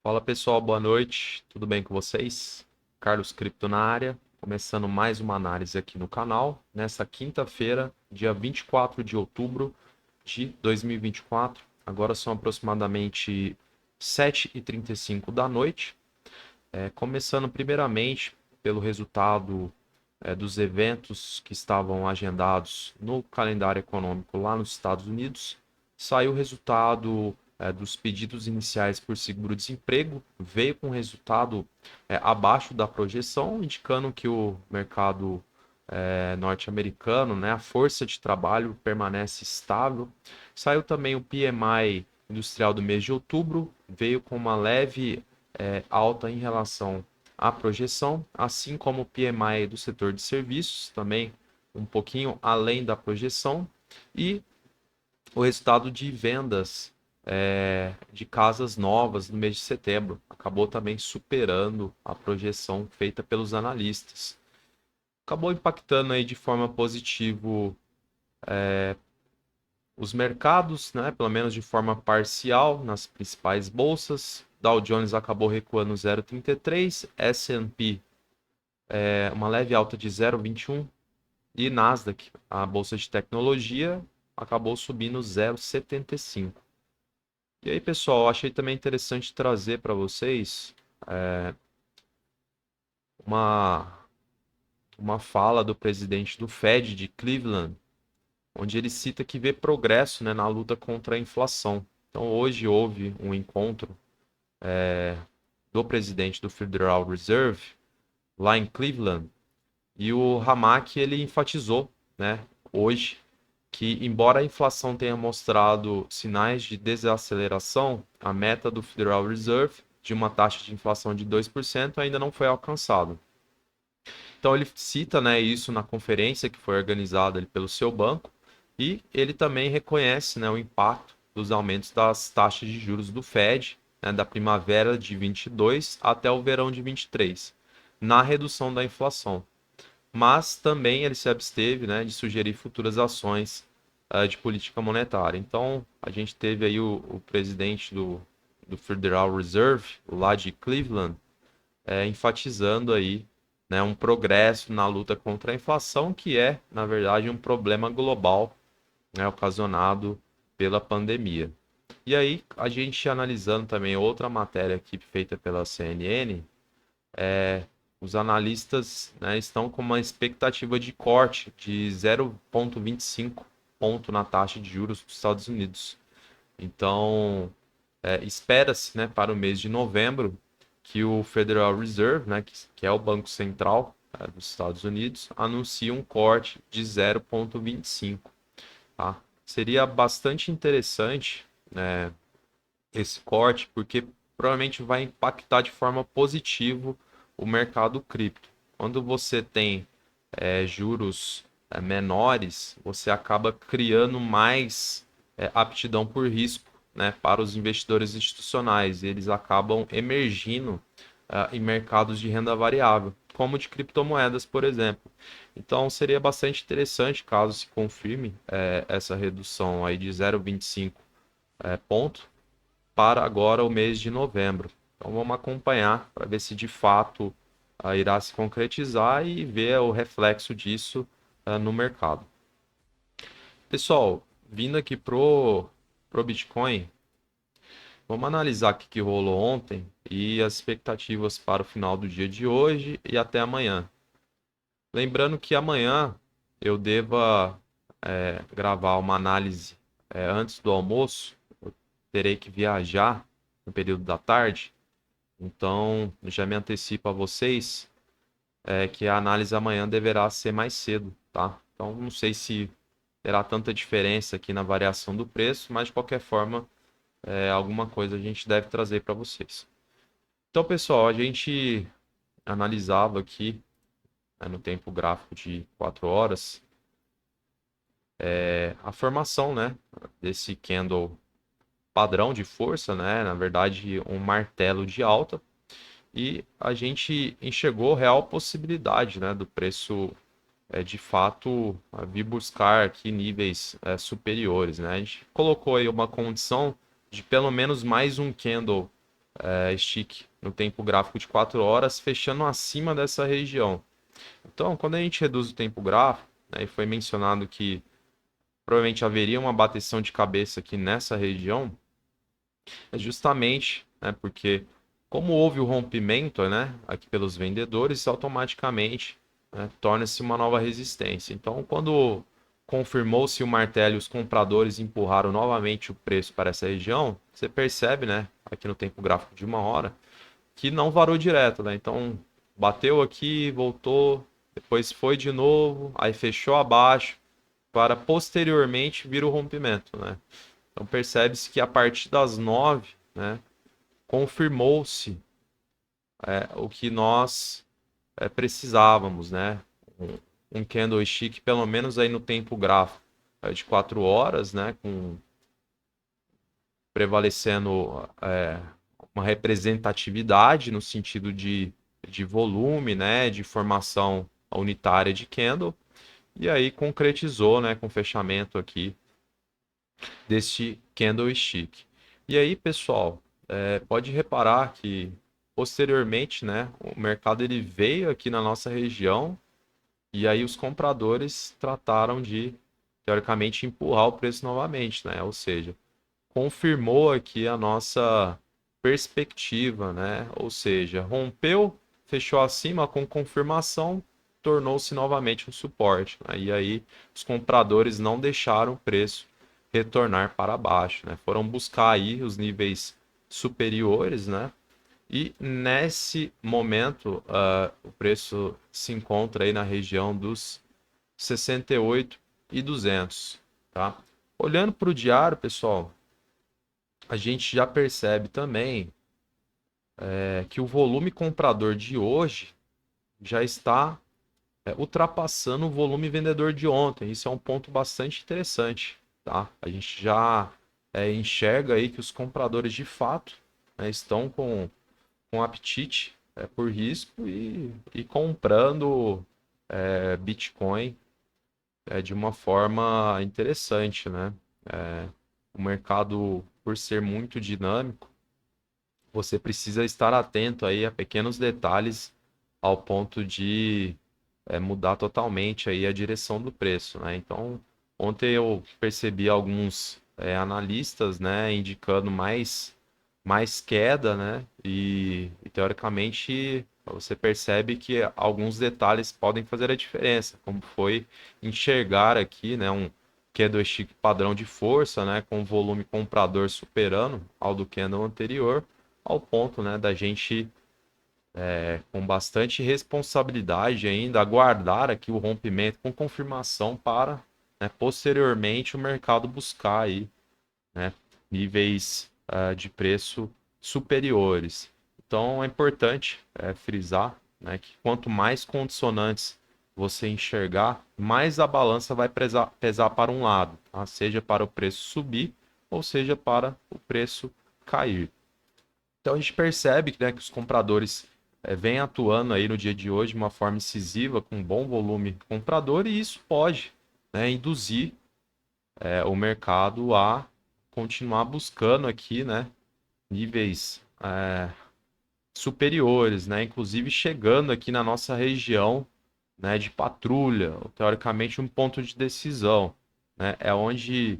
Fala pessoal, boa noite, tudo bem com vocês? Carlos Cripto na área, começando mais uma análise aqui no canal, nesta quinta-feira, dia 24 de outubro de 2024. Agora são aproximadamente 7h35 da noite. Começando primeiramente pelo resultado dos eventos que estavam agendados no calendário econômico lá nos Estados Unidos. Saiu o resultado dos pedidos iniciais por seguro-desemprego, veio com resultado abaixo da projeção, indicando que o mercado norte-americano, né, a força de trabalho permanece estável. Saiu também o PMI industrial do mês de outubro, veio com uma leve alta em relação à projeção, assim como o PMI do setor de serviços, também um pouquinho além da projeção, e o resultado de vendas de casas novas no mês de setembro acabou também superando a projeção feita pelos analistas. Acabou impactando aí de forma positiva os mercados, né, pelo menos de forma parcial, nas principais bolsas. Dow Jones acabou recuando 0,33, S&P uma leve alta de 0,21 e Nasdaq, a bolsa de tecnologia, acabou subindo 0,75. E aí, pessoal, achei também interessante trazer para vocês uma, uma fala do presidente do Fed de Cleveland, onde ele cita que vê progresso, né, na luta contra a inflação. Então, hoje houve um encontro do presidente do Federal Reserve lá em Cleveland e o Hamak ele enfatizou, né, hoje que embora a inflação tenha mostrado sinais de desaceleração, a meta do Federal Reserve de uma taxa de inflação de 2% ainda não foi alcançada. Então ele cita, né, isso na conferência que foi organizada pelo seu banco e ele também reconhece, né, o impacto dos aumentos das taxas de juros do Fed, né, da primavera de 22 até o verão de 23, na redução da inflação. Mas também ele se absteve, né, de sugerir futuras ações de política monetária. Então a gente teve aí o presidente do Federal Reserve, lá de Cleveland, enfatizando aí, né, um progresso na luta contra a inflação, que é, na verdade, um problema global, né, ocasionado pela pandemia. E aí, a gente analisando também outra matéria aqui feita pela CNN, os analistas, né, estão com uma expectativa de corte de 0,25 ponto na taxa de juros dos Estados Unidos. Então, espera-se, né, para o mês de novembro que o Federal Reserve, né, que é o Banco Central dos Estados Unidos, anuncie um corte de 0,25. Tá? Seria bastante interessante, né, esse corte, porque provavelmente vai impactar de forma positiva o mercado cripto. Quando você tem juros menores, você acaba criando mais aptidão por risco, né, para os investidores institucionais. E eles acabam emergindo em mercados de renda variável, como de criptomoedas, por exemplo. Então seria bastante interessante caso se confirme essa redução aí de 0,25 ponto para agora o mês de novembro. Então vamos acompanhar para ver se de fato irá se concretizar e ver o reflexo disso no mercado. Pessoal, vindo aqui pro Bitcoin, vamos analisar o que rolou ontem e as expectativas para o final do dia de hoje e até amanhã. Lembrando que amanhã eu deva gravar uma análise antes do almoço. Eu terei que viajar no período da tarde. Então, já me antecipo a vocês que a análise amanhã deverá ser mais cedo, tá? Então, não sei se terá tanta diferença aqui na variação do preço, mas de qualquer forma, alguma coisa a gente deve trazer para vocês. Então, pessoal, a gente analisava aqui no tempo gráfico de 4 horas a formação, né, desse candle padrão de força, né? Na verdade, um martelo de alta. E a gente enxergou real possibilidade, né, do preço de fato vir buscar aqui níveis superiores, né? A gente colocou aí uma condição de pelo menos mais um candle stick no tempo gráfico de 4 horas, fechando acima dessa região. Então, quando a gente reduz o tempo gráfico, né, e foi mencionado que provavelmente haveria uma bateção de cabeça aqui nessa região, é justamente, né, porque como houve o rompimento, né, aqui pelos vendedores, automaticamente, né, torna-se uma nova resistência. Então, quando confirmou-se o martelo e os compradores empurraram novamente o preço para essa região, você percebe, né, aqui no tempo gráfico de 1 hora, que não varou direto, né? Então, bateu aqui, voltou, depois foi de novo, aí fechou abaixo, para posteriormente vir o rompimento, né? Então percebe-se que a partir das 9, né, confirmou-se o que nós precisávamos, né? Um candlestick, pelo menos aí no tempo gráfico, de 4 horas, né? Com prevalecendo uma representatividade no sentido de volume, né? De formação unitária de candle. E aí concretizou, né? Com o fechamento aqui deste candlestick. E aí, pessoal, pode reparar que posteriormente, né, o mercado ele veio aqui na nossa região e aí os compradores trataram de, teoricamente, empurrar o preço novamente, né? Ou seja, confirmou aqui a nossa perspectiva, né? Ou seja, rompeu, fechou acima com confirmação, tornou-se novamente um suporte, né? E aí os compradores não deixaram o preço retornar para baixo, né? Foram buscar aí os níveis superiores, né? E nesse momento, o preço se encontra aí na região dos 68.200, tá? Olhando para o diário, pessoal, a gente já percebe também que o volume comprador de hoje já está ultrapassando o volume vendedor de ontem. Isso é um ponto bastante interessante, tá? A gente já enxerga aí que os compradores de fato, né, estão com apetite por risco e comprando Bitcoin de uma forma interessante, né? O mercado, por ser muito dinâmico, você precisa estar atento aí a pequenos detalhes ao ponto de mudar totalmente aí a direção do preço, né? Então, ontem eu percebi alguns analistas, né, indicando mais queda, né? E teoricamente você percebe que alguns detalhes podem fazer a diferença, como foi enxergar aqui, né, um candlestick padrão de força, né, com volume comprador superando ao do candle anterior, ao ponto, né, da gente com bastante responsabilidade ainda aguardar aqui o rompimento com confirmação para, né, posteriormente o mercado buscar aí, né, níveis de preço superiores. Então é importante frisar, né, que quanto mais consonantes você enxergar, mais a balança vai pesar para um lado, tá? Seja para o preço subir ou seja para o preço cair. Então a gente percebe, né, que os compradores vêm atuando aí no dia de hoje de uma forma incisiva, com um bom volume comprador, e isso pode, né, induzir o mercado a continuar buscando aqui, né, níveis superiores, né, inclusive chegando aqui na nossa região, né, de patrulha, ou, teoricamente um ponto de decisão, né, é onde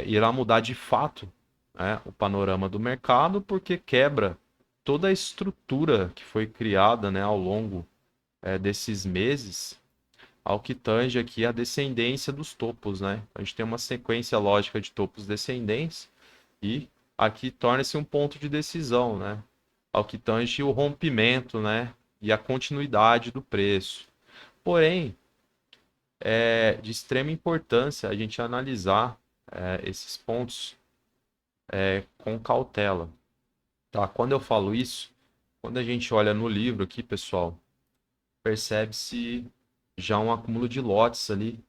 irá mudar de fato, né, o panorama do mercado, porque quebra toda a estrutura que foi criada, né, ao longo desses meses, ao que tange aqui a descendência dos topos, né? A gente tem uma sequência lógica de topos descendentes e aqui torna-se um ponto de decisão, né? Ao que tange o rompimento, né? E a continuidade do preço. Porém, é de extrema importância a gente analisar esses pontos com cautela, tá? Quando eu falo isso, quando a gente olha no livro aqui, pessoal, percebe-se já um acúmulo de lotes ali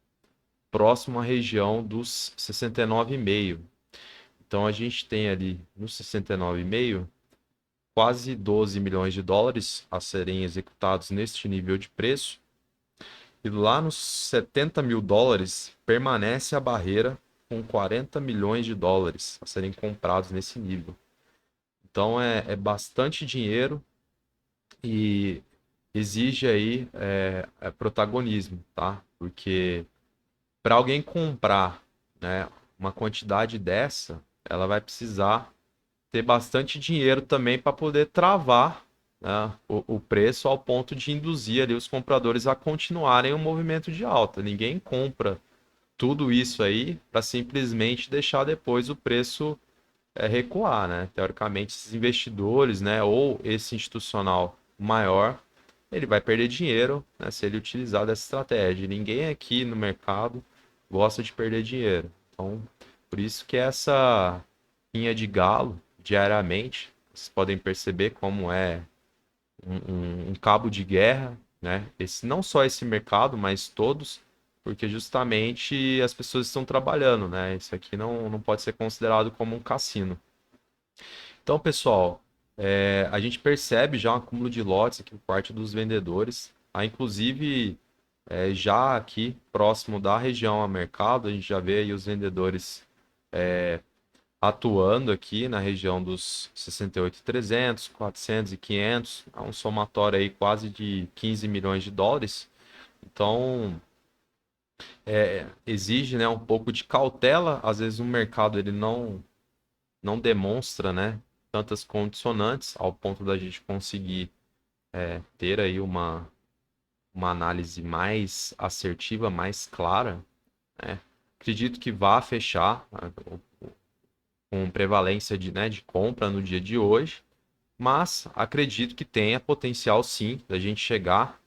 próximo à região dos 69,5. Então a gente tem ali nos 69,5 quase 12 milhões de dólares a serem executados neste nível de preço. E lá nos 70 mil dólares permanece a barreira com 40 milhões de dólares a serem comprados nesse nível. Então é bastante dinheiro e exige aí protagonismo, tá? Porque para alguém comprar, né, uma quantidade dessa, ela vai precisar ter bastante dinheiro também para poder travar, né, o preço ao ponto de induzir ali os compradores a continuarem o movimento de alta. Ninguém compra tudo isso aí para simplesmente deixar depois o preço recuar, né? Teoricamente, esses investidores, né, ou esse institucional maior, ele vai perder dinheiro, né, se ele utilizar dessa estratégia. Ninguém aqui no mercado gosta de perder dinheiro. Então, por isso que essa rinha de galo diariamente, vocês podem perceber como é um cabo de guerra, né? Esse, não só esse mercado, mas todos, porque justamente as pessoas estão trabalhando, né? Isso aqui não pode ser considerado como um cassino. Então, pessoal, a gente percebe já um acúmulo de lotes aqui por parte dos vendedores. Há, inclusive, já aqui próximo da região a mercado, a gente já vê aí os vendedores atuando aqui na região dos 68.300, 400 e 500, há um somatório aí quase de 15 milhões de dólares. Então, exige, né, um pouco de cautela. Às vezes o mercado ele não demonstra, né, tantas condicionantes ao ponto da gente conseguir ter aí uma análise mais assertiva, mais clara, né? Acredito que vá fechar, né, com prevalência de compra no dia de hoje, mas acredito que tenha potencial sim da gente chegar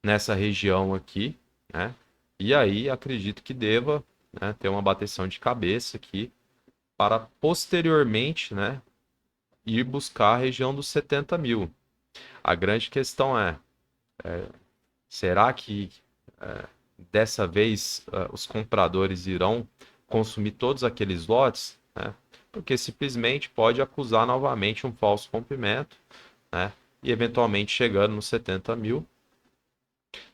nessa região aqui, né? E aí acredito que deva, né, ter uma bateção de cabeça aqui para posteriormente, né, ir buscar a região dos 70 mil. A grande questão será que dessa vez os compradores irão consumir todos aqueles lotes? Né? Porque simplesmente pode acusar novamente um falso rompimento, né? E eventualmente chegando nos 70 mil,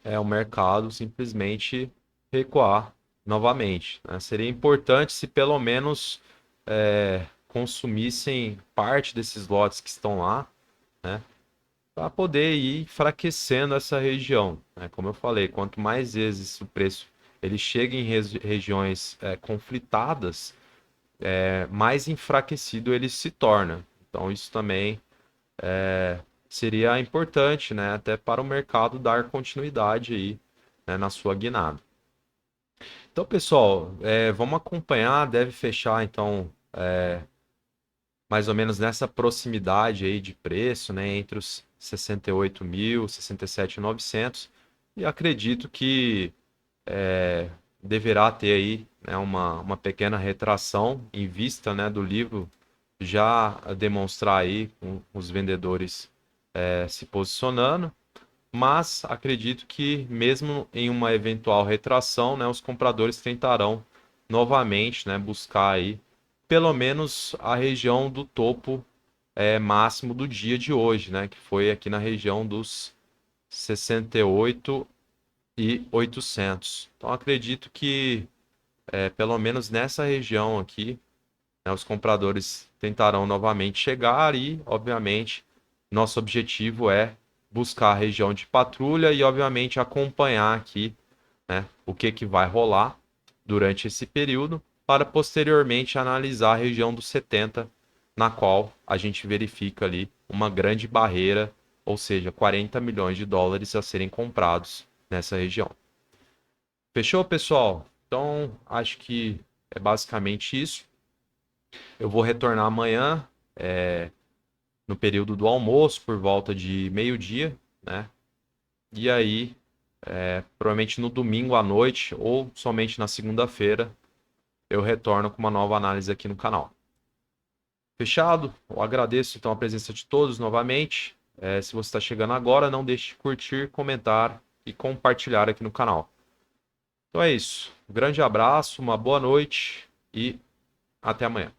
o mercado simplesmente recuar novamente, né? Seria importante se pelo menos consumissem parte desses lotes que estão lá, né? Para poder ir enfraquecendo essa região, né? Como eu falei, quanto mais vezes o preço ele chega em regiões conflitadas, mais enfraquecido ele se torna. Então isso também seria importante, né? Até para o mercado dar continuidade aí, né, na sua guinada. Então, pessoal, vamos acompanhar, deve fechar então mais ou menos nessa proximidade aí de preço, né, entre os 68 mil, 67.900, e acredito que deverá ter aí, né, uma pequena retração em vista, né, do livro já demonstrar aí com os vendedores se posicionando, mas acredito que mesmo em uma eventual retração, né, os compradores tentarão novamente, né, buscar aí pelo menos a região do topo máximo do dia de hoje, né, que foi aqui na região dos 68.800. Então acredito que pelo menos nessa região aqui, né, os compradores tentarão novamente chegar e, obviamente, nosso objetivo é buscar a região de patrulha e, obviamente, acompanhar aqui, né, o que vai rolar durante esse período para posteriormente analisar a região dos 70, na qual a gente verifica ali uma grande barreira, ou seja, 40 milhões de dólares a serem comprados nessa região. Fechou, pessoal? Então, acho que é basicamente isso. Eu vou retornar amanhã, no período do almoço, por volta de meio-dia, né? E aí, provavelmente no domingo à noite ou somente na segunda-feira, eu retorno com uma nova análise aqui no canal. Fechado? Eu agradeço então a presença de todos novamente. Se você está chegando agora, não deixe de curtir, comentar e compartilhar aqui no canal. Então é isso. Um grande abraço, uma boa noite e até amanhã.